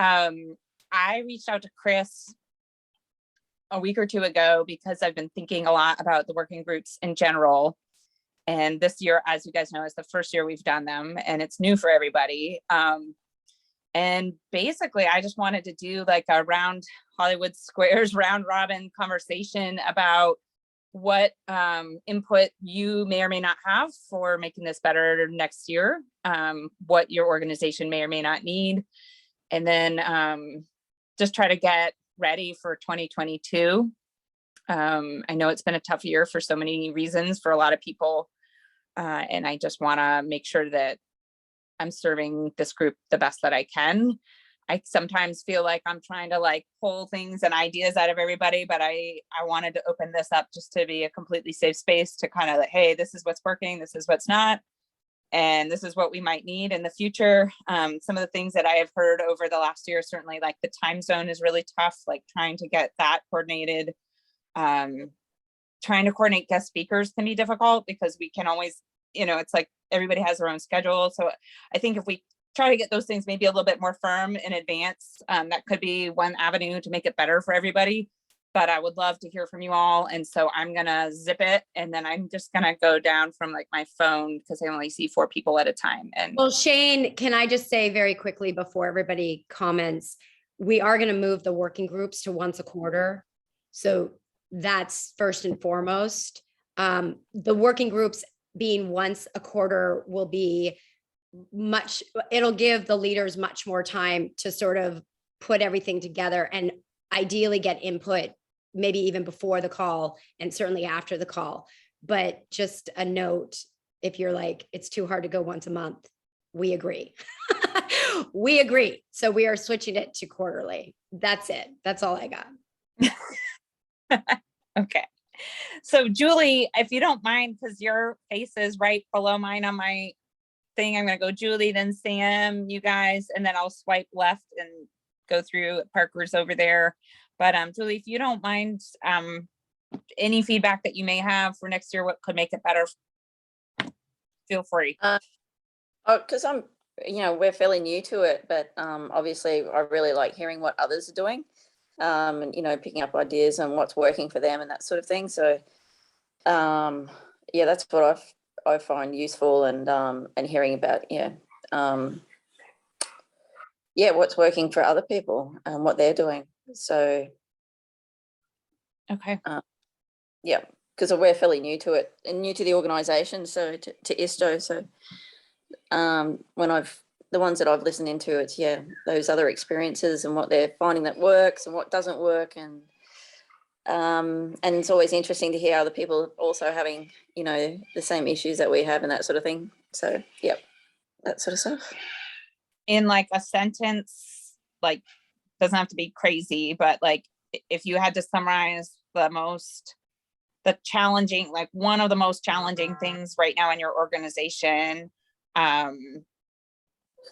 I reached out to Chris a week or two ago because I've been thinking a lot about the working groups in general. And this year, as you guys know, is the first year we've done them, and it's new for everybody. And basically, I just wanted to do like a round Hollywood Squares round robin conversation about what input you may or may not have for making this better next year, what your organization may or may not need, and then just try to get ready for 2022. I know it's been a tough year for so many reasons for a lot of people, and I just want to make sure that I'm serving this group the best that I can. I sometimes feel like I'm trying to like pull things and ideas out of everybody, but I wanted to open this up just to be a completely safe space to kind of like, hey, this is what's working, this is what's not, and this is what we might need in the future. Some of the things that I have heard over the last year, certainly like the time zone is really tough, like trying to get that coordinated. Trying to coordinate guest speakers can be difficult because we can always, it's like everybody has their own schedule. So I think if we try to get those things maybe a little bit more firm in advance, that could be one avenue to make it better for everybody. But I would love to hear from you all. And so I'm going to zip it. And then I'm just going to go down from like my phone because I only see 4 people at a time. And well, Shane, can I just say very quickly before everybody comments, we are going to move the working groups to once a quarter. So that's first and foremost. The working groups being once a quarter will be it'll give the leaders much more time to sort of put everything together and ideally get input, maybe even before the call and certainly after the call. But just a note, if you're like, it's too hard to go once a month, we agree. We agree. So we are switching it to quarterly. That's it. That's all I got. Okay. So Julie, if you don't mind, because your face is right below mine on my thing, I'm going to go Julie, then Sam, you guys, and then I'll swipe left and go through Parker's over there. But Julie, if you don't mind, any feedback that you may have for next year, what could make it better, feel free. Because we're fairly new to it, but obviously I really like hearing what others are doing. And picking up ideas and what's working for them and that sort of thing. So that's what I find useful, and hearing about what's working for other people and what they're doing. So okay, because we're fairly new to it and new to the organization, so to ISTO. So when the ones that I've listened into, it's those other experiences and what they're finding that works and what doesn't work, and it's always interesting to hear other people also having the same issues that we have and that sort of thing. So that sort of stuff. In like a sentence, like doesn't have to be crazy, but like if you had to summarize the challenging, like one of the most challenging things right now in your organization,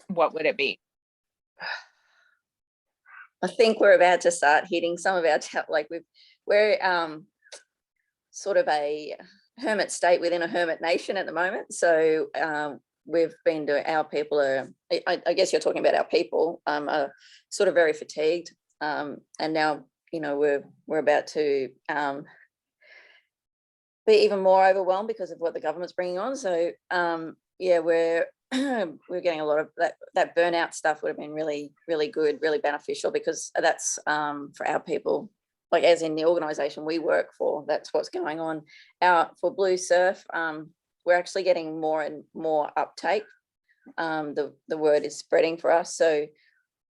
what would it be? I think we're about to start hitting some of our we're sort of a hermit state within a hermit nation at the moment. So we've been doing, our people are, I guess you're talking about our people, are sort of very fatigued, and now we're about to be even more overwhelmed because of what the government's bringing on. So we're getting a lot of that burnout stuff would have been really, really good, really beneficial, because that's for our people, like as in the organization we work for, that's what's going on. For Blue Surf, we're actually getting more and more uptake. The word is spreading for us. So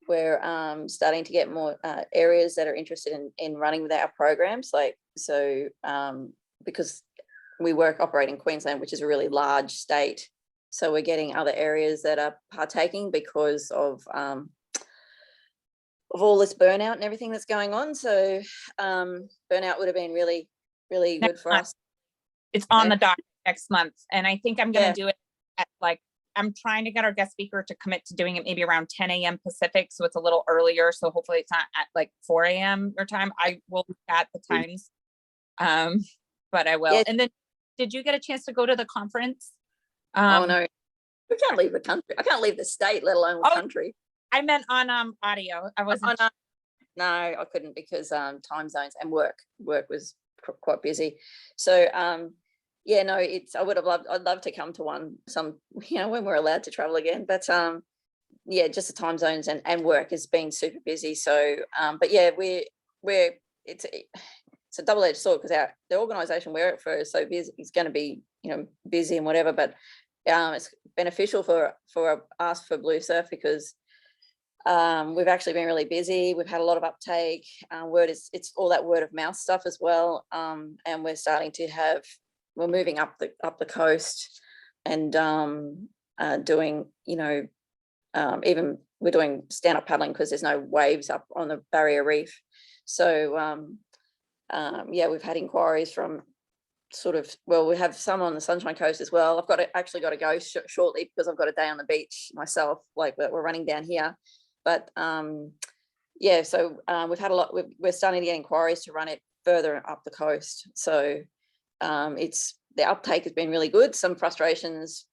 we're starting to get more areas that are interested in running with our programs. Because we operating in Queensland, which is a really large state. So we're getting other areas that are partaking because of all this burnout and everything that's going on. So burnout would have been really, really good for us. It's on the docket next month. And I think I'm going to do it at I'm trying to get our guest speaker to commit to doing it maybe around 10 a.m. Pacific. So it's a little earlier. So hopefully it's not at 4 a.m. your time. I will look at the times. But I will. Yeah. And then did you get a chance to go to the conference? Oh no, we can't leave the country. I can't leave the state, let alone the country. I meant on audio. I wasn't. No, I couldn't because time zones and work was quite busy. So yeah, no, I'd love to come to one when we're allowed to travel again. But yeah, just the time zones and work has been super busy. So but yeah, it's a double-edged sword because the organization we're at for is so busy. It's going to be busy and whatever, but it's beneficial for us for Blue Surf because we've actually been really busy. We've had a lot of uptake. It's all that word of mouth stuff as well. And we're starting to we're moving up the coast and doing, even we're doing stand-up paddling because there's no waves up on the Barrier Reef. So yeah, we've had inquiries from we have some on the Sunshine Coast as well. I've actually got to go shortly because I've got a day on the beach myself, like we're running down here. But yeah, so we've had a lot. We're starting to get inquiries to run it further up the coast. So the uptake has been really good. Some frustrations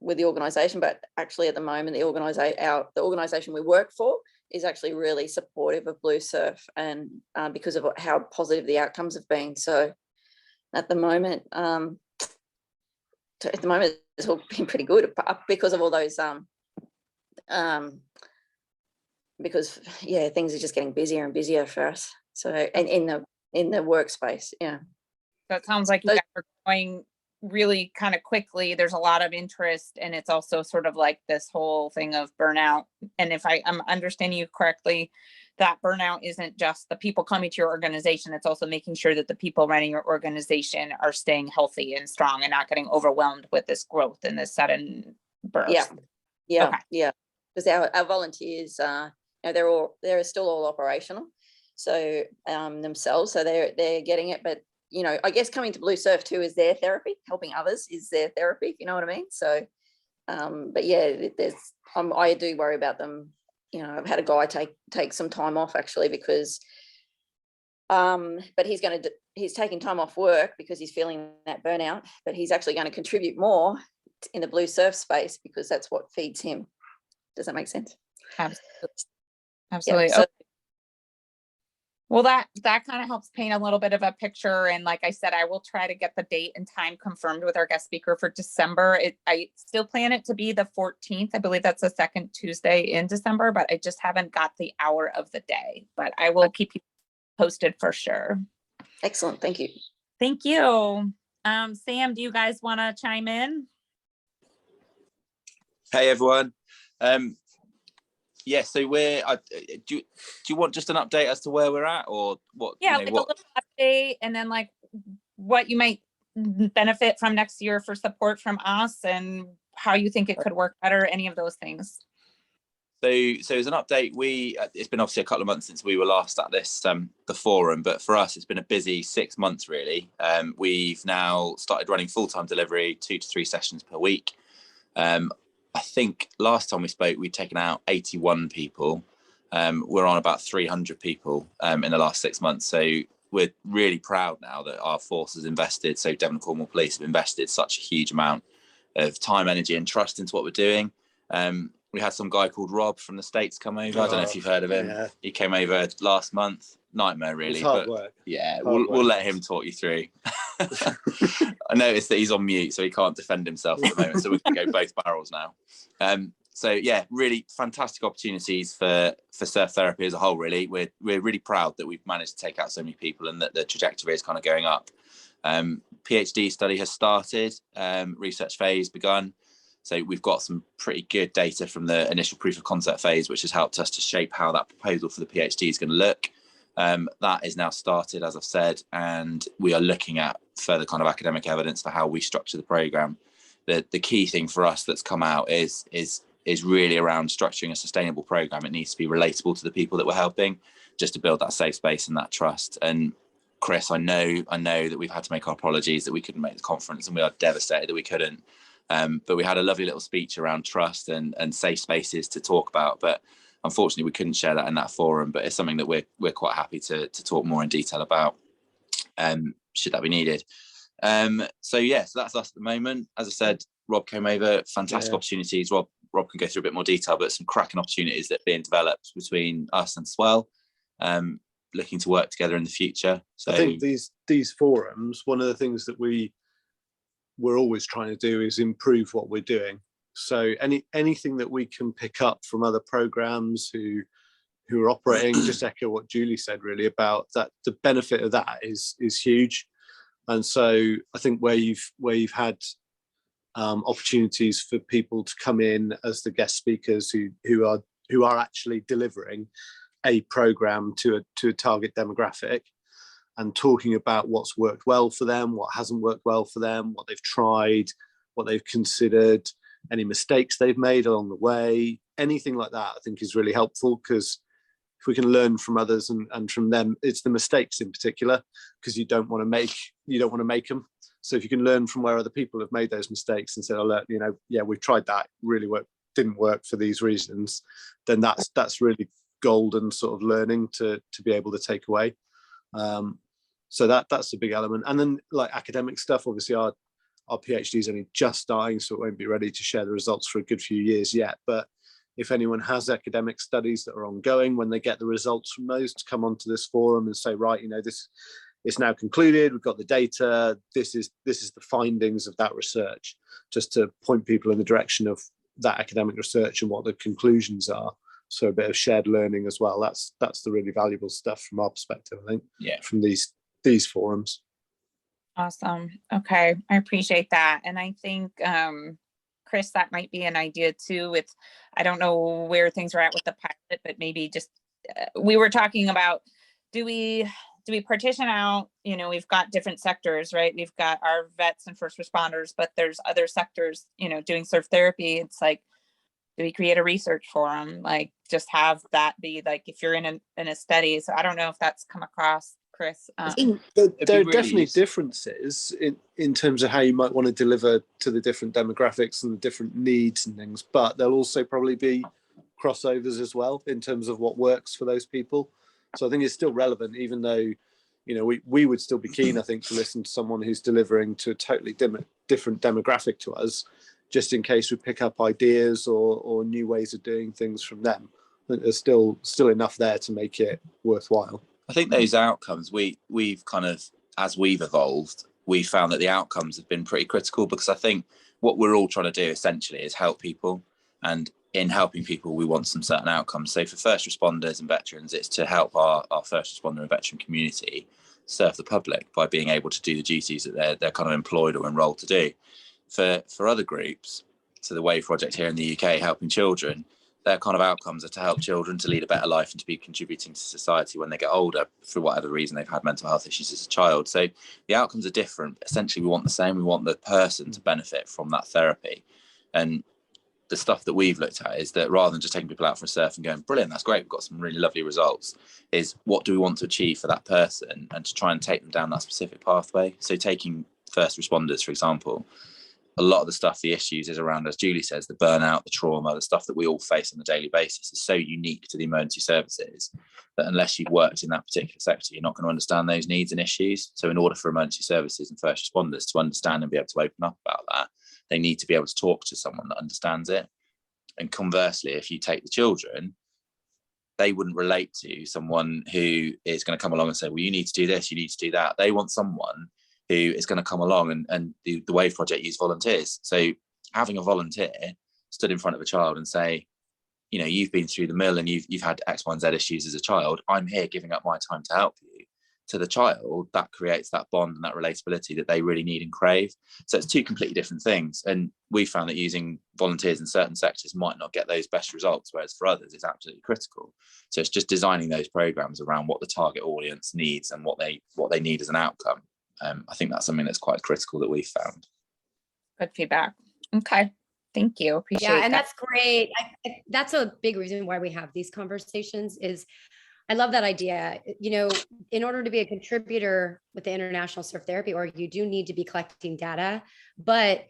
with the organisation, but actually at the moment, the organisation we work for is actually really supportive of Blue Surf, and because of how positive the outcomes have been. So at the moment, it's all been pretty good because of all those. Because yeah, things are just getting busier and busier for us. So and in the workspace, yeah. That sounds like you guys are going really kind of quickly. There's a lot of interest, and it's also sort of like this whole thing of burnout. And if I'm understanding you correctly, that burnout isn't just the people coming to your organization. It's also making sure that the people running your organization are staying healthy and strong and not getting overwhelmed with this growth and this sudden burst. Yeah. Okay. Yeah. Because our volunteers, they're still all operational, so themselves, so they're getting it. But I guess coming to Blue Surf too is their therapy. Helping others is their therapy, if you know what I mean. So, but yeah, I do worry about them. I've had a guy take some time off actually because, but he's taking time off work because he's feeling that burnout. But he's actually going to contribute more in the Blue Surf space because that's what feeds him. Does that make sense? Absolutely. Yeah, so, well, that kind of helps paint a little bit of a picture. And like I said, I will try to get the date and time confirmed with our guest speaker for December. I still plan it to be the 14th. I believe that's the second Tuesday in December, but I just haven't got the hour of the day. But I will keep you posted for sure. Excellent. Thank you. Thank you. Sam, do you guys want to chime in? Hey, everyone. Yeah, so do you want just an update as to where we're at, or what? Yeah, like a little update, and then like what you might benefit from next year for support from us, and how you think it could work better, any of those things. So as an update, it's been obviously a couple of months since we were last at this the forum, but for us it's been a busy 6 months really. We've now started running full-time delivery, 2 to 3 sessions per week. I think last time we spoke, we'd taken out 81 people. We're on about 300 people in the last 6 months. So we're really proud now that our force has invested. So Devon and Cornwall Police have invested such a huge amount of time, energy and trust into what we're doing. We had some guy called Rob from the States come over. I don't know if you've heard of him. Yeah. He came over last month. Nightmare, really. It's hard work. Yeah, we'll let him talk you through. I noticed that he's on mute, so he can't defend himself at the moment. So we can go both barrels now. So yeah, really fantastic opportunities for surf therapy as a whole. Really, we're really proud that we've managed to take out so many people and that the trajectory is kind of going up. PhD study has started. Research phase begun. So we've got some pretty good data from the initial proof of concept phase, which has helped us to shape how that proposal for the PhD is going to look. That is now started, as I've said, and we are looking at further kind of academic evidence for how we structure the program. The key thing for us that's come out is really around structuring a sustainable program. It needs to be relatable to the people that we're helping, just to build that safe space and that trust. And Chris, I know that we've had to make our apologies that we couldn't make the conference, and we are devastated that we couldn't. But we had a lovely little speech around trust and safe spaces to talk about. But unfortunately, we couldn't share that in that forum. But it's something that we're quite happy to talk more in detail about, should that be needed. So that's us at the moment. As I said, Rob came over. Fantastic opportunities. Rob Rob can go through a bit more detail, but some cracking opportunities that are being developed between us and Swell, looking to work together in the future. So I think these forums, one of the things that we're always trying to do is improve what we're doing. So anything that we can pick up from other programs who are operating, just echo what Julie said really about that, the benefit of that is huge. And so I think where you've had opportunities for people to come in as the guest speakers who are actually delivering a program to a target demographic and talking about what's worked well for them, what hasn't worked well for them, what they've tried, what they've considered, any mistakes they've made along the way, anything like that, I think is really helpful, because if we can learn from others and from them, it's the mistakes in particular, because you don't want to make them. So if you can learn from where other people have made those mistakes and say, oh, look, yeah, we've tried that, really didn't work for these reasons, then that's really golden sort of learning to be able to take away. So that's a big element. And then like academic stuff, obviously our PhD is only just starting, so it won't be ready to share the results for a good few years yet. But if anyone has academic studies that are ongoing, when they get the results from those, to come onto this forum and say, right, this is now concluded, we've got the data, this is the findings of that research, just to point people in the direction of that academic research and what the conclusions are. So a bit of shared learning as well. That's the really valuable stuff from our perspective, I think. Yeah. From these forums. Awesome. Okay. I appreciate that. And I think, Chris, that might be an idea too with, I don't know where things are at with the pilot, but maybe just, we were talking about, do we partition out, we've got different sectors, right? We've got our vets and first responders, but there's other sectors, doing surf therapy. It's like, do we create a research forum? Like just have that be like, if you're in a study. So I don't know if that's come across, Chris. I think there are really definitely differences in terms of how you might want to deliver to the different demographics and the different needs and things, but there'll also probably be crossovers as well in terms of what works for those people. So I think it's still relevant, even though, we would still be keen, I think, to listen to someone who's delivering to a totally different demographic to us, just in case we pick up ideas or new ways of doing things from them. I think there's still enough there to make it worthwhile. I think those outcomes, we've kind of, as we've evolved, we found that the outcomes have been pretty critical, because I think what we're all trying to do essentially is help people. And in helping people, we want some certain outcomes. So for first responders and veterans, it's to help our first responder and veteran community serve the public by being able to do the duties that they're kind of employed or enrolled to do. For other groups, so the WAVE project here in the UK, helping children, their kind of outcomes are to help children to lead a better life and to be contributing to society when they get older, for whatever reason they've had mental health issues as a child. So the outcomes are different. Essentially, we want the same. We want the person to benefit from that therapy. And the stuff that we've looked at is that rather than just taking people out for a surf and going, brilliant, that's great, we've got some really lovely results, is what do we want to achieve for that person, and to try and take them down that specific pathway. So taking first responders, for example, a lot of the stuff, the issues is around, as Julie says, the burnout, the trauma, the stuff that we all face on a daily basis is so unique to the emergency services that unless you've worked in that particular sector, you're not going to understand those needs and issues. So in order for emergency services and first responders to understand and be able to open up about that, they need to be able to talk to someone that understands it. And conversely, if you take the children, they wouldn't relate to someone who is going to come along and say, well, you need to do this, you need to do that. They want someone who is going to come along, and the WAVE project use volunteers. So having a volunteer stood in front of a child and say, you've been through the mill and you've had X, Y, and Z issues as a child. I'm here giving up my time to help you. To the child, that creates that bond and that relatability that they really need and crave. So it's two completely different things. And we found that using volunteers in certain sectors might not get those best results, whereas for others, it's absolutely critical. So it's just designing those programs around what the target audience needs and what they need as an outcome. I think that's something that's quite critical that we've found. Good feedback. Okay. Thank you. Appreciate Yeah, and that. that's great. That's a big reason why we have these conversations is I love that idea. In order to be a contributor with the International Surf Therapy Org, you do need to be collecting data, but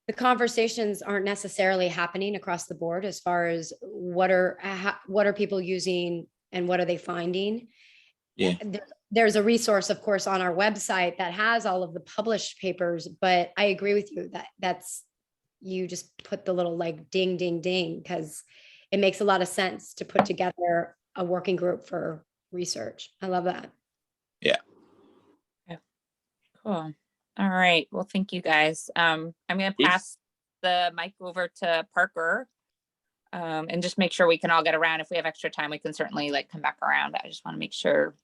the conversations aren't necessarily happening across the board as far as what are people using and what are they finding. Yeah. There's a resource, of course, on our website that has all of the published papers, but I agree with you that you just put the little like ding, ding, ding, because it makes a lot of sense to put together a working group for research. I love that. Yeah. Cool. All right. Well, thank you guys. I'm going to pass the mic over to Parker. And just make sure we can all get around. If we have extra time, we can certainly like come back around. I just want to make sure.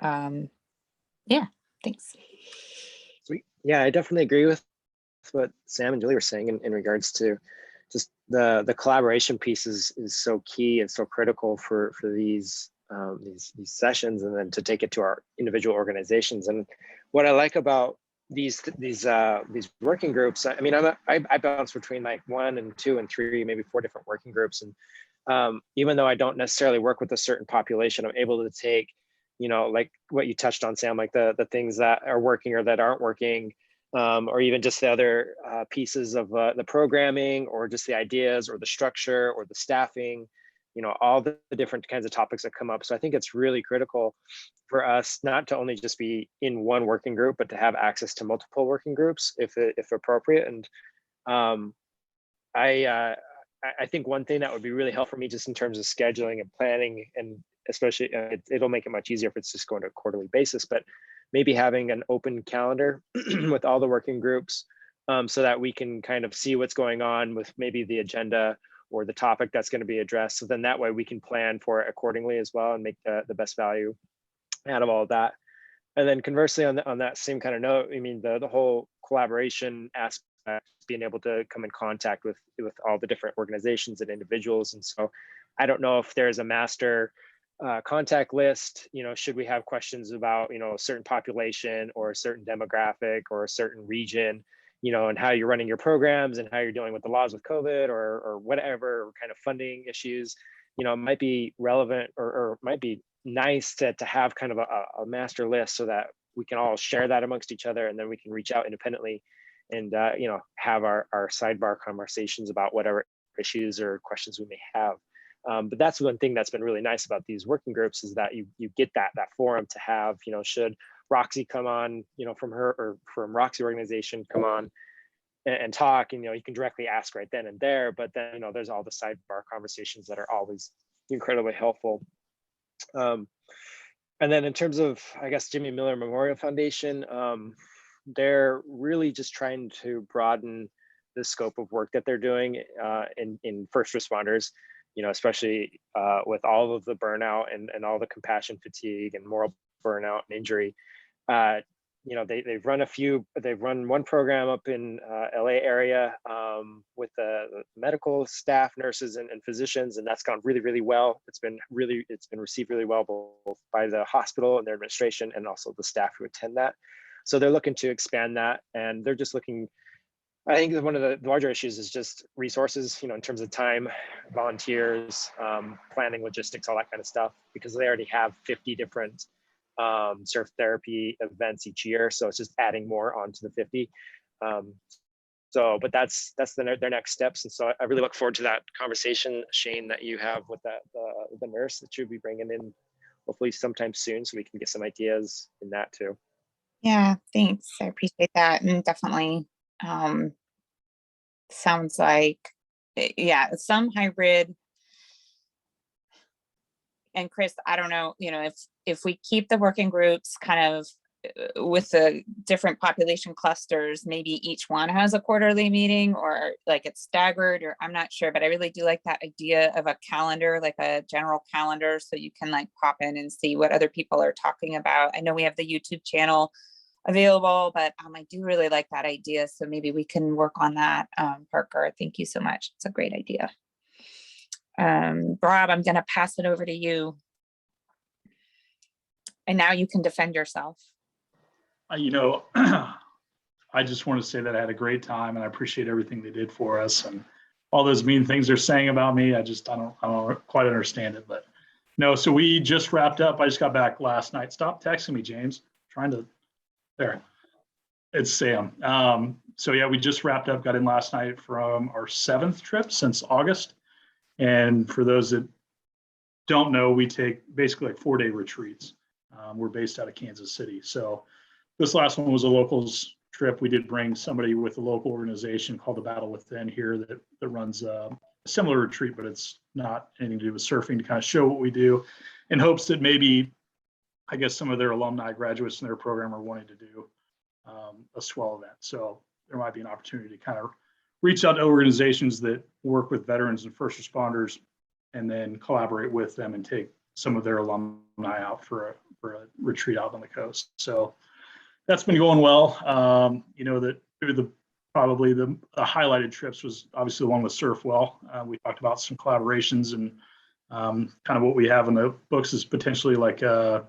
Yeah, thanks. Sweet. Yeah, I definitely agree with what Sam and Julie were saying in regards to just the collaboration piece is so key and so critical for these sessions, and then to take it to our individual organizations. And what I like about these working groups, I mean, I bounce between like 1 and 2 and 3, maybe 4 different working groups, and even though I don't necessarily work with a certain population, I'm able to take, you know, like what you touched on, Sam, like the things that are working or that aren't working, or even just the other pieces of the programming, or just the ideas or the structure or the staffing, you know, all the different kinds of topics that come up. So I think it's really critical for us not to only just be in one working group, but to have access to multiple working groups if appropriate. And I think one thing that would be really helpful for me, just in terms of scheduling and planning, and especially it'll make it much easier if it's just going to a quarterly basis, but maybe having an open calendar with all the working groups, so that we can kind of see what's going on with maybe the agenda or the topic that's going to be addressed. So then that way we can plan for it accordingly as well and make the best value out of all of that. And then conversely, on that same kind of note, I mean, the whole collaboration aspect, being able to come in contact with all the different organizations and individuals. And so I don't know if there's a master contact list, you know, should we have questions about, you know, a certain population or a certain demographic or a certain region, you know, and how you're running your programs and how you're dealing with the laws with COVID or whatever kind of funding issues, you know, it might be relevant or might be nice to have kind of a master list, so that we can all share that amongst each other, and then we can reach out independently and, you know, have our sidebar conversations about whatever issues or questions we may have. But that's one thing that's been really nice about these working groups, is that you get that forum to have, you know, should Roxy come on, you know, from her or from Roxy organization come on and talk, and, you know, you can directly ask right then and there, but then, you know, there's all the sidebar conversations that are always incredibly helpful. And then in terms of, I guess, Jimmy Miller Memorial Foundation, they're really just trying to broaden the scope of work that they're doing in first responders, you know, especially with all of the burnout and all the compassion fatigue and moral burnout and injury. You know, they've run one program up in LA area with the medical staff, nurses and physicians, and that's gone really, really well. It's been received really well, both by the hospital and their administration and also the staff who attend that. So they're looking to expand that, and they're just looking, I think one of the larger issues is just resources, you know, in terms of time, volunteers, planning, logistics, all that kind of stuff, because they already have 50 different surf therapy events each year. So it's just adding more onto the 50. But that's their next steps. And so I really look forward to that conversation, Shane, that you have with the nurse that you'll be bringing in hopefully sometime soon, so we can get some ideas in that too. Yeah, thanks. I appreciate that. And definitely sounds like, yeah, some hybrid. And Chris, I don't know, you know, if we keep the working groups kind of with the different population clusters, maybe each one has a quarterly meeting, or like it's staggered, or I'm not sure, but I really do like that idea of a calendar, like a general calendar, so you can like pop in and see what other people are talking about. I know we have the YouTube channel available, but I do really like that idea. So maybe we can work on that. Parker, thank you so much. It's a great idea. Rob, I'm going to pass it over to you. And now you can defend yourself. You know, I just want to say that I had a great time and I appreciate everything they did for us, and all those mean things they're saying about me. I don't quite understand it, but no. So we just wrapped up. I just got back last night. Stop texting me, James. There. It's Sam. So yeah, we just wrapped up, got in last night from our 7th trip since August. And for those that don't know, we take basically like 4-day retreats. We're based out of Kansas City. So this last one was a locals trip, we did bring somebody with a local organization called the Battle Within here that runs a similar retreat, but it's not anything to do with surfing, to kind of show what we do, in hopes that maybe, I guess, some of their alumni graduates in their program are wanting to do a swell event. So there might be an opportunity to kind of reach out to organizations that work with veterans and first responders, and then collaborate with them and take some of their alumni out for a retreat out on the coast. So that's been going well. You know, that probably the highlighted trips was obviously the one with Surfwell. We talked about some collaborations, and kind of what we have in the books is potentially like an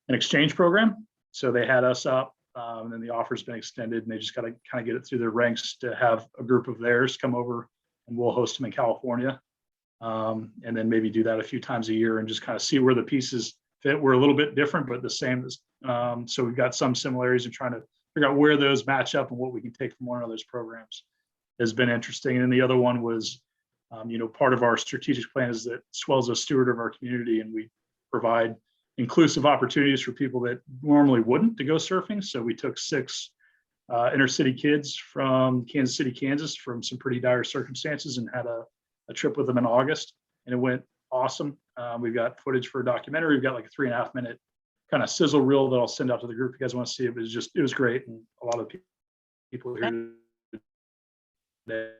exchange program. So they had us up, and then the offer's been extended, and they just got to kind of get it through their ranks to have a group of theirs come over, and we'll host them in California. And then maybe do that a few times a year and just kind of see where the pieces fit. We're a little bit different, but the same. So we've got some similarities in trying to figure out where those match up and what we can take from one another's programs has been interesting. And then the other one was, you know, part of our strategic plan is that Swell's a steward of our community, and we provide inclusive opportunities for people that normally wouldn't to go surfing. So we took 6 inner city kids from Kansas City, Kansas, from some pretty dire circumstances, and had a trip with them in August, and it went awesome. We've got footage for a documentary. We've got like a 3.5 minute kind of sizzle reel that I'll send out to the group if you guys want to see it. But it was great, and a lot of people here today.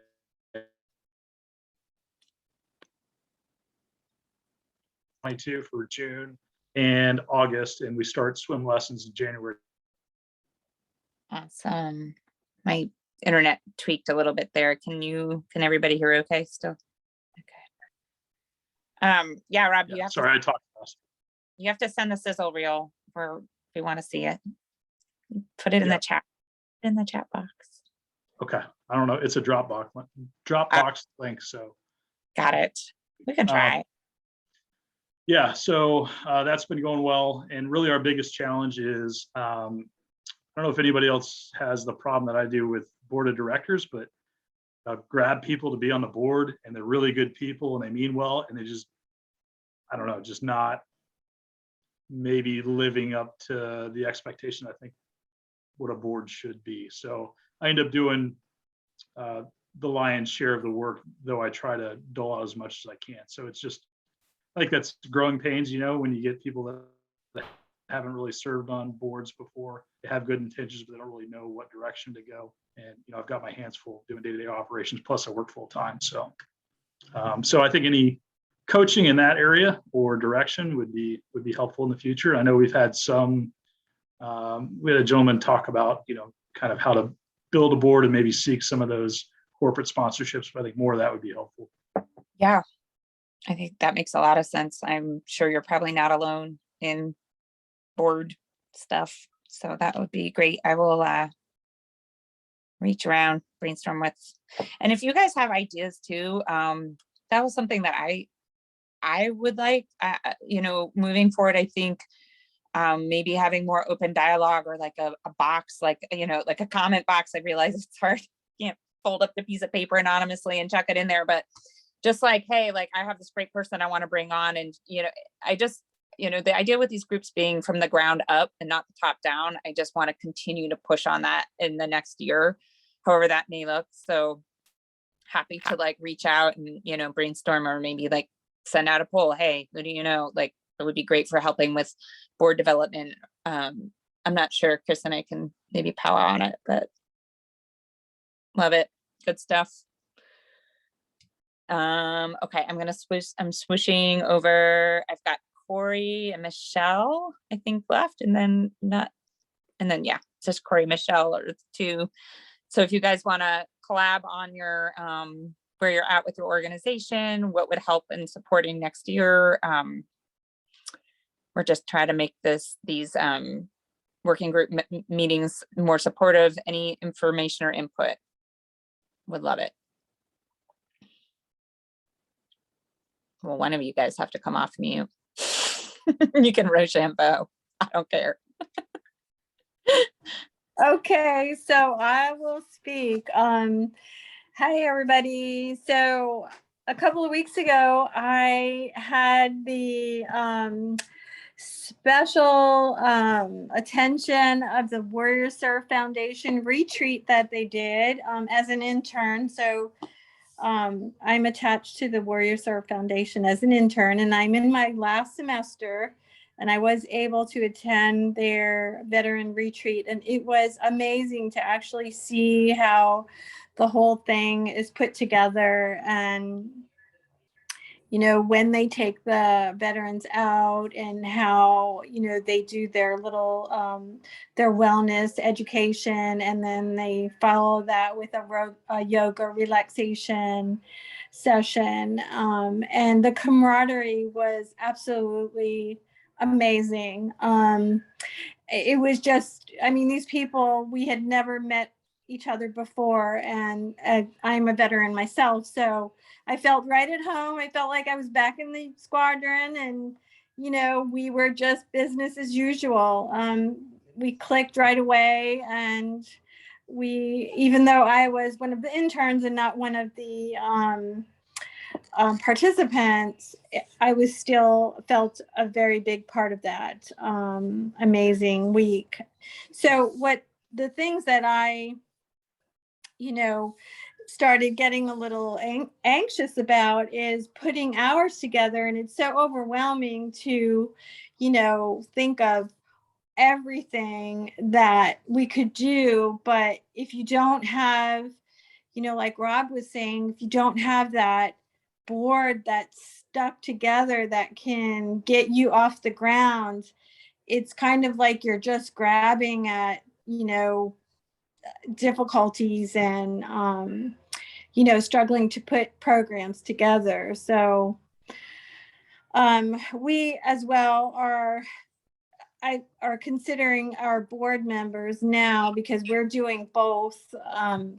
22 for June and August, and we start swim lessons in January. Awesome. My internet tweaked a little bit there. Can everybody hear okay still? Okay. Yeah, Rob, Yeah, sorry, I talked fast. You have to send the sizzle reel if we want to see it. Put it in the chat, box. Okay. I don't know. It's a Dropbox link. So got it. We can try. Yeah, so that's been going well. And really our biggest challenge is, I don't know if anybody else has the problem that I do with board of directors, but grab people to be on the board, and they're really good people and they mean well, and they just, I don't know, just not maybe living up to the expectation I think what a board should be. So I end up doing the lion's share of the work, though I try to dole out as much as I can. So it's just, I think that's growing pains, you know, when you get people that haven't really served on boards before. They have good intentions, but they don't really know what direction to go. And, you know, I've got my hands full doing day-to-day operations, plus I work full time. So, so I think any coaching in that area or direction would be helpful in the future. I know we've had some, we had a gentleman talk about, you know, kind of how to build a board and maybe seek some of those corporate sponsorships, but I think more of that would be helpful. Yeah, I think that makes a lot of sense. I'm sure you're probably not alone in board stuff. So that would be great. I will reach around, brainstorm with, and if you guys have ideas too, that was something that I would like, you know, moving forward. I think maybe having more open dialogue, or like a box, like, you know, like a comment box. I realize it's hard. You can't fold up the piece of paper anonymously and chuck it in there, but just like, hey, like I have this great person I want to bring on. And, you know, I just, you know, the idea with these groups being from the ground up and not the top down, I just want to continue to push on that in the next year, however that may look. So happy to like reach out and, you know, brainstorm, or maybe like send out a poll. Hey, who do you know? Like, it would be great for helping with board development. I'm not sure Chris and I can maybe power on it, but love it. Good stuff. Okay, I'm swooshing over. I've got Corey and Michelle, I think, left, and then yeah, just Corey, Michelle are the two. So if you guys want to collab on your where you're at with your organization, what would help in supporting next year, we're just trying to make these working group meetings more supportive. Any information or input, would love it. Well, one of you guys have to come off mute. You can Rochambeau. I don't care. Okay, so I will speak. Hi, everybody. So a couple of weeks ago, I had the special attention of the Warrior Serve Foundation retreat that they did as an intern. So I'm attached to the Warrior Serve Foundation as an intern, and I'm in my last semester, and I was able to attend their veteran retreat, and it was amazing to actually see how the whole thing is put together. And you know, when they take the veterans out and how, you know, they do their little, their wellness education, and then they follow that with a yoga relaxation session. And the camaraderie was absolutely amazing. It was just, I mean, these people, we had never met each other before, and I'm a veteran myself, so I felt right at home. I felt like I was back in the squadron, and you know, we were just business as usual. We clicked right away, and we, even though I was one of the interns and not one of the participants, I was still felt a very big part of that amazing week. So what the things that I, you know, started getting a little anxious about is putting hours together, and it's so overwhelming to, you know, think of everything that we could do. But if you don't have, you know, like Rob was saying, if you don't have that board that's stuck together that can get you off the ground, it's kind of like you're just grabbing at, you know, difficulties and you know, struggling to put programs together. So we as well are considering our board members now, because we're doing both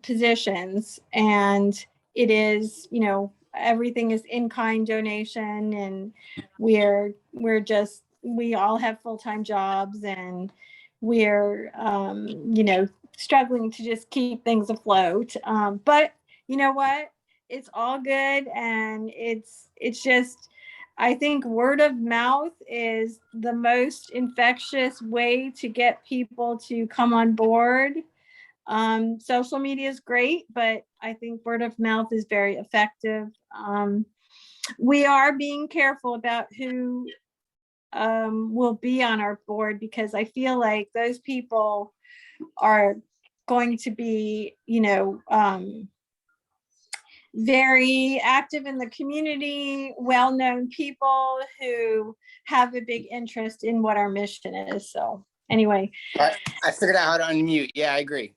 positions, and it is, you know, everything is in-kind donation, and we're just, we all have full-time jobs, and we're you know, struggling to just keep things afloat. But you know what? It's all good, and it's just, I think word of mouth is the most infectious way to get people to come on board. Social media is great, but I think word of mouth is very effective. We are being careful about who will be on our board, because I feel like those people are going to be, you know, very active in the community, well-known people who have a big interest in what our mission is. So anyway. I figured out how to unmute. Yeah, I agree.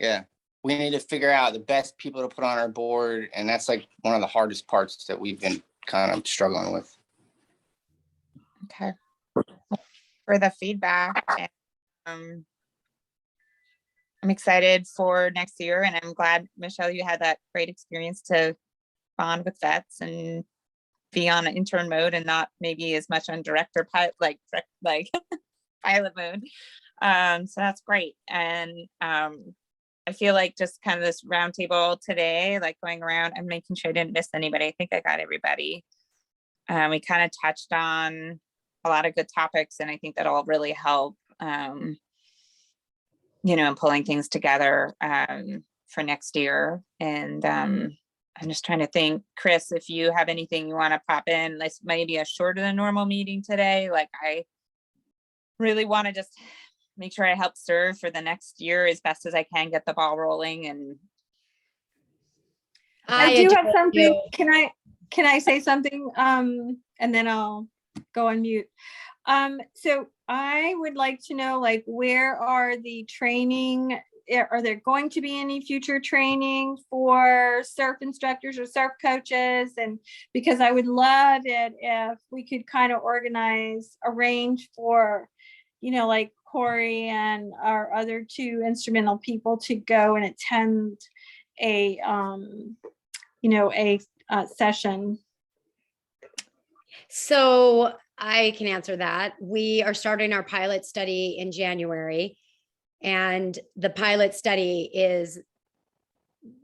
Yeah. We need to figure out the best people to put on our board. And that's like one of the hardest parts that we've been kind of struggling with. Okay. For the feedback. I'm excited for next year, and I'm glad, Michelle, you had that great experience to bond with vets and be on intern mode and not maybe as much on director pilot, like pilot mode. So that's great. And I feel like just kind of this roundtable today, like going around and making sure I didn't miss anybody. I think I got everybody. We kind of touched on a lot of good topics, and I think that'll really help, you know, in pulling things together for next year. And I'm just trying to think, Chris, if you have anything you want to pop in. This might be a shorter than normal meeting today. Like, I really want to just make sure I help serve for the next year as best as I can, get the ball rolling. And I do have something. Can I say something? And then I'll go on mute. So I would like to know, like, where are the training? Are there going to be any future training for surf instructors or surf coaches? And because I would love it if we could kind of arrange for, you know, like Corey and our other two instrumental people to go and attend a, you know, a session. So I can answer that. We are starting our pilot study in January, and the pilot study is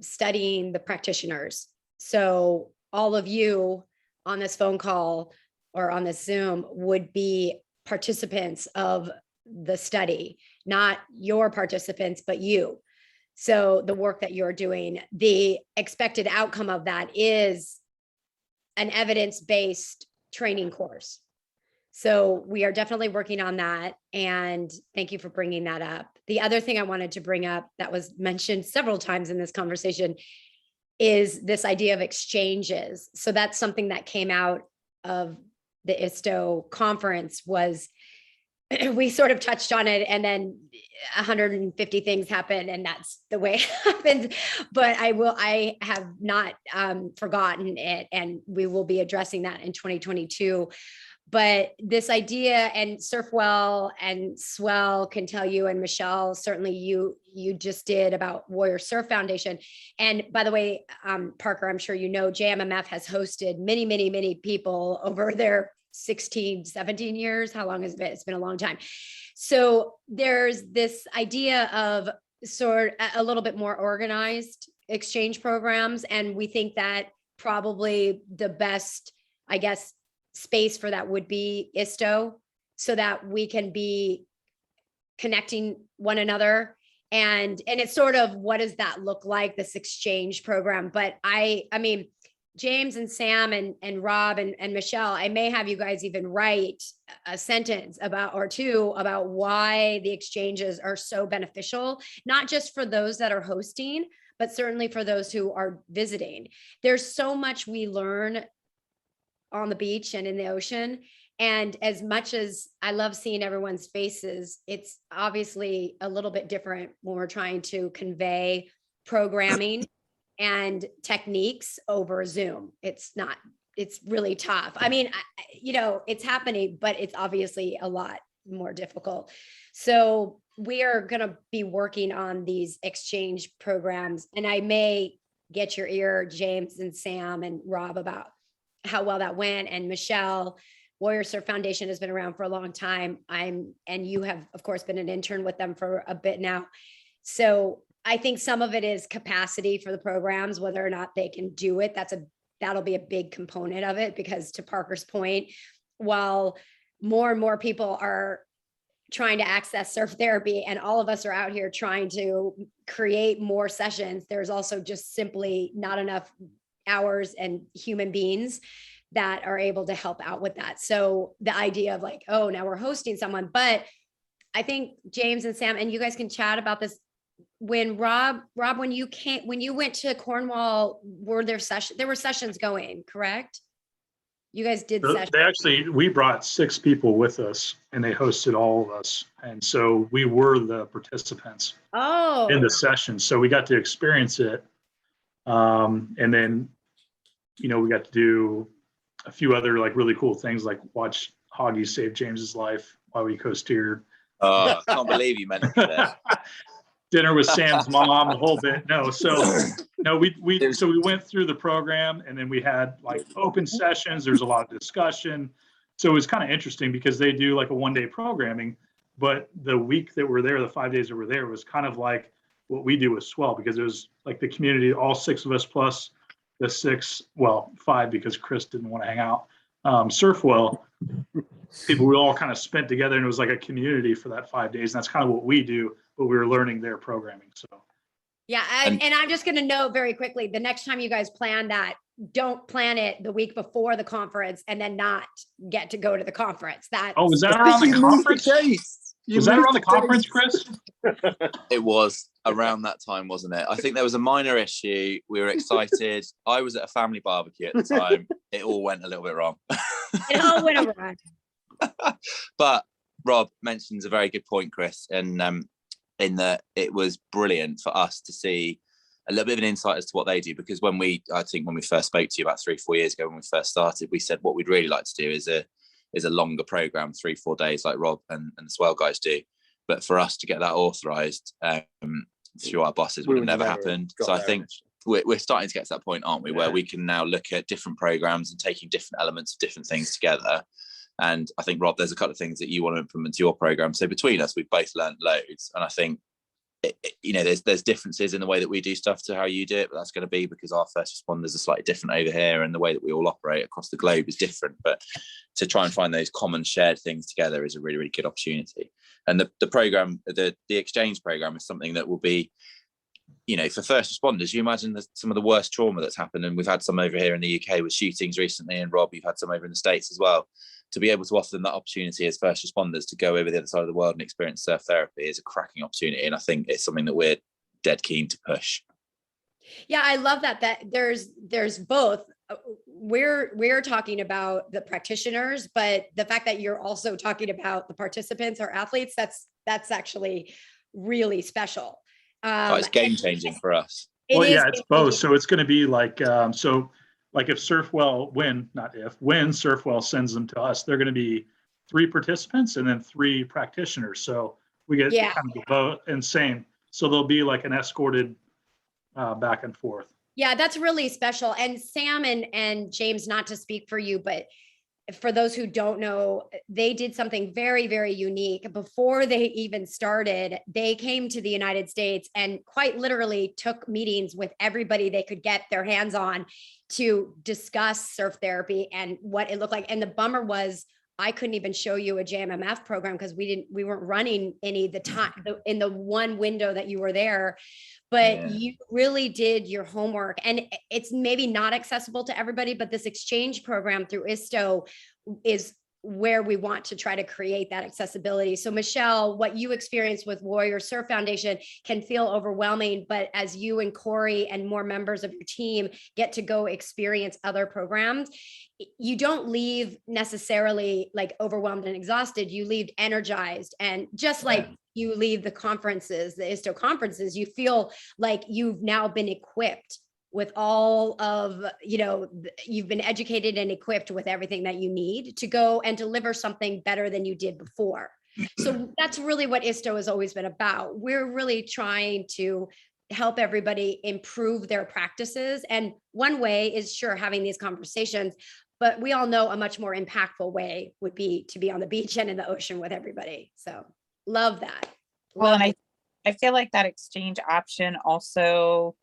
studying the practitioners. So all of you on this phone call or on this Zoom would be participants of the study, not your participants, but you. So the work that you're doing, the expected outcome of that is an evidence-based training course. So we are definitely working on that. And thank you for bringing that up. The other thing I wanted to bring up that was mentioned several times in this conversation is this idea of exchanges. So that's something that came out of the ISTO conference. Was we sort of touched on it, and then 150 things happened, and that's the way it happens. But I have not forgotten it, and we will be addressing that in 2022. But this idea, and Surfwell and Swell can tell you, and Michelle, certainly you just did, about Warrior Surf Foundation. And by the way, Parker, I'm sure you know, JMMF has hosted many, many, many people over their 16, 17 years. How long has it been? It's been a long time. So there's this idea of sort of a little bit more organized exchange programs. And we think that probably the best, I guess, space for that would be ISTO, so that we can be connecting one another. And it's sort of, what does that look like, this exchange program? But I mean, James and Sam and Rob and Michelle, I may have you guys even write a sentence or two about why the exchanges are so beneficial, not just for those that are hosting, but certainly for those who are visiting. There's so much we learn on the beach and in the ocean. And as much as I love seeing everyone's faces, it's obviously a little bit different when we're trying to convey programming and techniques over Zoom. It's really tough. I mean, it's happening, but it's obviously a lot more difficult. So we are going to be working on these exchange programs, and I may get your ear, James and Sam and Rob, about how well that went. And Michelle, Warrior Surf Foundation has been around for a long time. And you have, of course, been an intern with them for a bit now. So I think some of it is capacity for the programs, whether or not they can do it. That'll be a big component of it, because to Parker's point, while more and more people are trying to access surf therapy, and all of us are out here trying to create more sessions, there's also just simply not enough hours and human beings that are able to help out with that. So the idea of like, oh, now we're hosting someone, but I think James and Sam, and you guys can chat about this. When Rob, when you went to Cornwall, were there sessions going, correct? You guys did sessions. We brought 6 people with us, and they hosted all of us. And so we were the participants in the session. So we got to experience it. And then, we got to do a few other like really cool things, like watch Hoggy save James's life while we co-steered. I can't believe you mentioned that. Dinner with Sam's mom, the whole bit. We went through the program, and then we had like open sessions. There's a lot of discussion. So it was kind of interesting because they do like a one-day programming, but the week that we're there, the 5 days that we're there, was kind of like what we do with Swell, because it was like the community, all 6 of us plus the 5 because Chris didn't want to hang out. Surfwell people, we all kind of spent together, and it was like a community for that 5 days. And that's kind of what we do, but we were learning their programming. So yeah, and I'm just going to note very quickly, the next time you guys plan that, don't plan it the week before the conference and then not get to go to the conference. Was that around the conference? Was that around the conference, Chris? It was around that time, wasn't it? I think there was a minor issue. We were excited. I was at a family barbecue at the time. It all went a little bit wrong. It all went wrong. But Rob mentions a very good point, Chris, and in that it was brilliant for us to see a little bit of an insight as to what they do, because when we first spoke to you about 3-4 years ago, when we first started, we said what we'd really like to do is a longer program, 3-4 days, like Rob and the Swell guys do. But for us to get that authorized through our bosses would have never happened. So I think we're starting to get to that point, aren't we, where we can now look at different programs and taking different elements of different things together. And I think, Rob, there's a couple of things that you want to implement to your program. So between us, we've both learned loads. And I think there's differences in the way that we do stuff to how you do it, but that's going to be because our first responders are slightly different over here, and the way that we all operate across the globe is different. But to try and find those common shared things together is a really, really good opportunity. And the program, the exchange program, is something that will be, for first responders. You imagine some of the worst trauma that's happened, and we've had some over here in the UK with shootings recently, and Rob, you've had some over in the States as well. To be able to offer them that opportunity as first responders to go over the other side of the world and experience surf therapy is a cracking opportunity. And I think it's something that we're dead keen to push. Yeah, I love that there's both. We're talking about the practitioners, but the fact that you're also talking about the participants or athletes, that's actually really special. It's game changing for us. Well, yeah, it's both. So it's going to be like, like if Surfwell when Surfwell sends them to us, they're going to be 3 participants and then 3 practitioners. So we get kind of the both and same. So they'll be like an escorted back and forth. Yeah, that's really special. And Sam and James, not to speak for you, but for those who don't know, they did something very, very unique. Before they even started, they came to the United States and quite literally took meetings with everybody they could get their hands on to discuss surf therapy and what it looked like. And the bummer was, I couldn't even show you a JMMF program because we weren't running any the time in the one window that you were there. But you really did your homework, and it's maybe not accessible to everybody, but this exchange program through ISTO is where we want to try to create that accessibility. So Michelle, what you experienced with Warrior Surf Foundation can feel overwhelming, but as you and Corey and more members of your team get to go experience other programs, you don't leave necessarily like overwhelmed and exhausted. You leave energized, and just like you leave the conferences, the ISTO conferences, you feel like you've now been equipped with all of, you've been educated and equipped with everything that you need to go and deliver something better than you did before. So that's really what ISTO has always been about. We're really trying to help everybody improve their practices. And one way is sure having these conversations, but we all know a much more impactful way would be to be on the beach and in the ocean with everybody. So love that. Well, and I feel like that exchange option also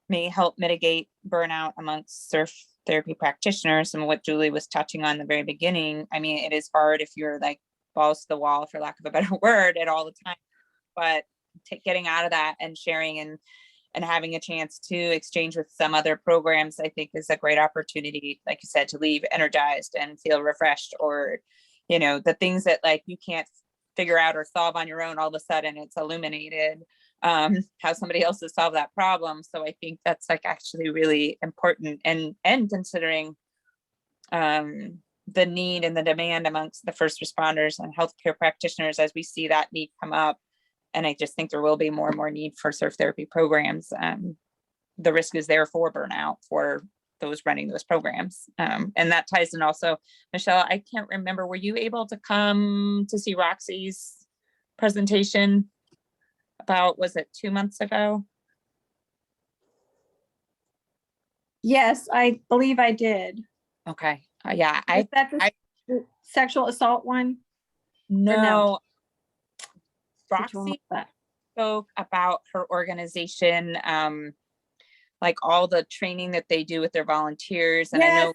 may help mitigate burnout amongst surf therapy practitioners, and what Julie was touching on in the very beginning. I mean, it is hard if you're like balls to the wall, for lack of a better word, at all the time, but getting out of that and sharing and having a chance to exchange with some other programs, I think is a great opportunity, like you said, to leave energized and feel refreshed, or, the things that like you can't figure out or solve on your own, all of a sudden it's illuminated how somebody else has solved that problem. So I think that's like actually really important, and considering the need and the demand amongst the first responders and healthcare practitioners as we see that need come up. And I just think there will be more and more need for surf therapy programs. The risk is there for burnout for those running those programs. And that ties in also, Michelle, I can't remember, were you able to come to see Roxy's presentation about, was it 2 months ago? Yes, I believe I did. Okay. Yeah. Is that the sexual assault one? No. Which one was Roxy that? spoke about her organization, like all the training that they do with their volunteers. And I know.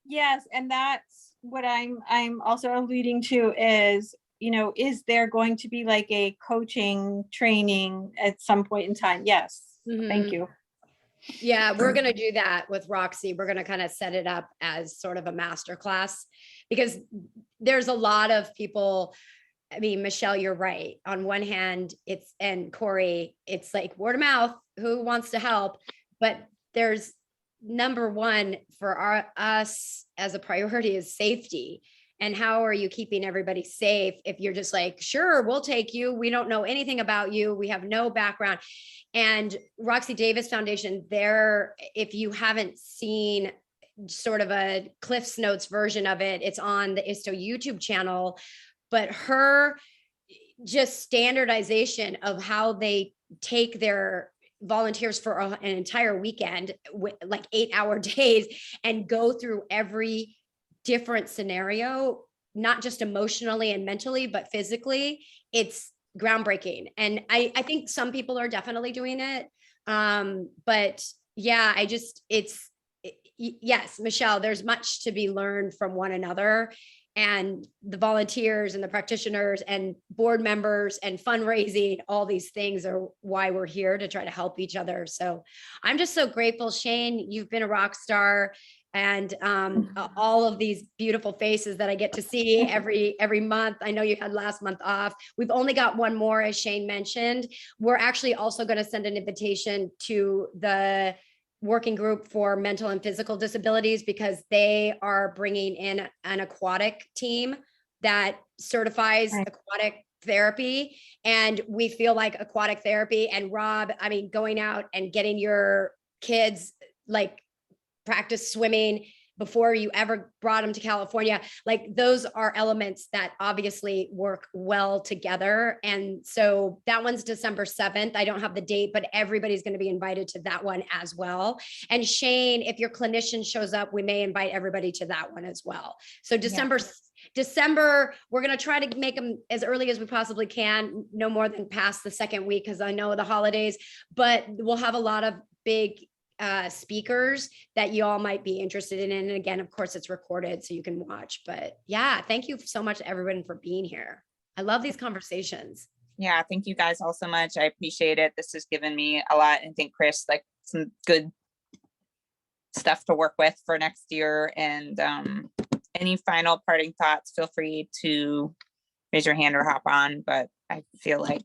Yes. And that's what I'm also alluding to is, is there going to be like a coaching training at some point in time? Yes. Thank you. Yeah, we're going to do that with Roxy. We're going to kind of set it up as sort of a masterclass, because there's a lot of people. I mean, Michelle, you're right. On one hand, and Corey, it's like word of mouth, who wants to help? But there's number one for us as a priority is safety. And how are you keeping everybody safe if you're just like, sure, we'll take you. We don't know anything about you. We have no background. And Roxy Davis Foundation, if you haven't seen sort of a Cliff's Notes version of it, it's on the ISTO YouTube channel. But her just standardization of how they take their volunteers for an entire weekend, like 8-hour days, and go through every different scenario, not just emotionally and mentally, but physically, it's groundbreaking. And I think some people are definitely doing it. But yeah, yes, Michelle, there's much to be learned from one another, and the volunteers and the practitioners and board members and fundraising, all these things are why we're here, to try to help each other. So I'm just so grateful. Shane, you've been a rock star, and all of these beautiful faces that I get to see every month. I know you had last month off. We've only got one more, as Shane mentioned. We're actually also going to send an invitation to the working group for mental and physical disabilities, because they are bringing in an aquatic team that certifies aquatic therapy. And we feel like aquatic therapy, and Rob, I mean, going out and getting your kids like practice swimming before you ever brought them to California, like those are elements that obviously work well together. And so that one's December 7th. I don't have the date, but everybody's going to be invited to that one as well. And Shane, if your clinician shows up, we may invite everybody to that one as well. So December, we're going to try to make them as early as we possibly can, no more than past the second week, because I know the holidays, but we'll have a lot of big speakers that you all might be interested in. And again, of course, it's recorded so you can watch. But yeah, thank you so much, everyone, for being here. I love these conversations. Yeah, thank you guys all so much. I appreciate it. This has given me a lot, and thank Chris, like some good stuff to work with for next year. And any final parting thoughts, feel free to raise your hand or hop on, but I feel like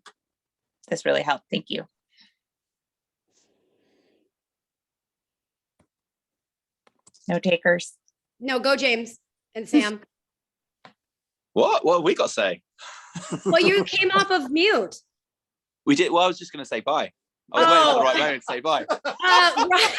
this really helped. Thank you. No takers. No, go James and Sam. What have we got to say? Well, you came off of mute. We did. Well, I was just going to say bye. I was waiting for the right moment to say bye. Right.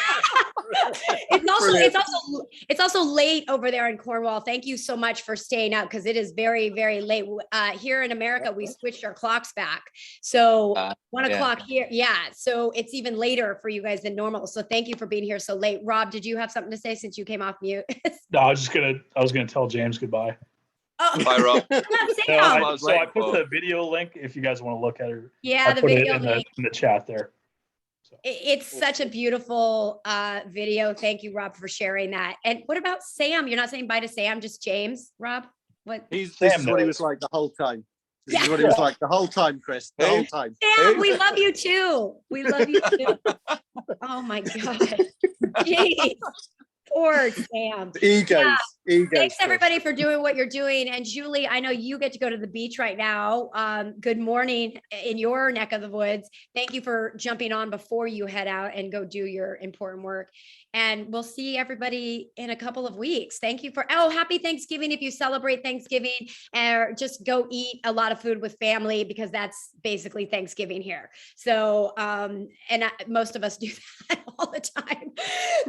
It's also late over there in Cornwall. Thank you so much for staying up, because it is very, very late. Here in America, we switched our clocks back. So 1 o'clock here. Yeah. So it's even later for you guys than normal. So thank you for being here so late. Rob, did you have something to say since you came off mute? No, I was gonna tell James goodbye. Oh. Bye, Rob. So I put the video link if you guys want to look at it. Yeah, I the put it video in link. the chat there. So. It's such a beautiful video. Thank you, Rob, for sharing that. And what about Sam? You're not saying bye to Sam, just James, Rob? What? This is what he was like the whole time. This is what he was like the whole time, Chris. The whole time. Sam, we love you too. We love you too. Oh my God. Jeez. Poor Sam. Egos. Thanks everybody for doing what you're doing. And Julie, I know you get to go to the beach right now. Good morning in your neck of the woods. Thank you for jumping on before you head out and go do your important work. And we'll see everybody in a couple of weeks. Thank you for, happy Thanksgiving if you celebrate Thanksgiving, or just go eat a lot of food with family, because that's basically Thanksgiving here. So, most of us do that all the time.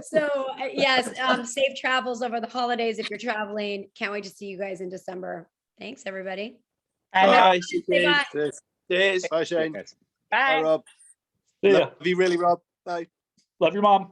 So yes, safe travels over the holidays if you're traveling. Can't wait to see you guys in December. Thanks, everybody. Bye. Bye. Cheers. Bye, Shane. Bye. Bye, Rob. See ya. Love you really, Rob. Bye. Love your mom.